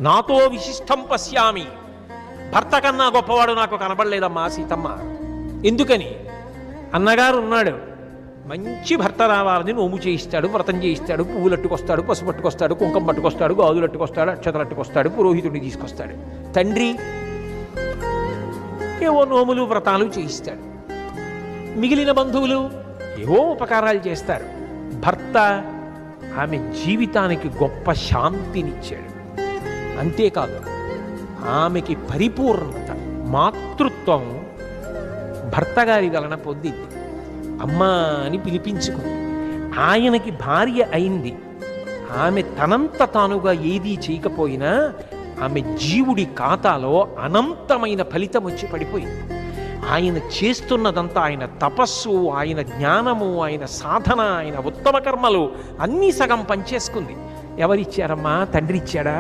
నాతో విశిష్టం పశ్యామి, భర్త కన్నా గొప్పవాడు నాకు కనబడలేదమ్మా సీతమ్మ. ఎందుకని? అన్నగారు ఉన్నాడు, మంచి భర్త రావాలని నోము చేయిస్తాడు, వ్రతం చేయిస్తాడు, పువ్వులు అట్టుకొస్తాడు, పసుపు పట్టుకొస్తాడు, కుంకం పట్టుకొస్తాడు, గాజులు అట్టుకొస్తాడు, అక్షతలు అట్టుకొస్తాడు, పురోహితుడిని తీసుకొస్తాడు. తండ్రి ఏవో నోములు వ్రతాలు చేయిస్తాడు. మిగిలిన బంధువులు ఏవో ఉపకారాలు చేస్తారు. భర్త ఆమె జీవితానికి గొప్ప శాంతినిచ్చాడు. అంతేకాదు, ఆమెకి పరిపూర్ణత, మాతృత్వం భర్త గారి వలన పొందింది. అమ్మా అని పిలిపించుకుంది. ఆయనకి భార్య అయింది. ఆమె తనంత తానుగా ఏదీ చేయకపోయినా ఆమె జీవుడి ఖాతాలో అనంతమైన ఫలితం వచ్చి పడిపోయింది. ఆయన చేస్తున్నదంతా, ఆయన తపస్సు, ఆయన జ్ఞానము, ఆయన సాధన, ఆయన ఉత్తమ కర్మలు అన్నీ సగం పనిచేసుకుంది. ఎవరిచ్చారమ్మా? తండ్రి ఇచ్చాడా?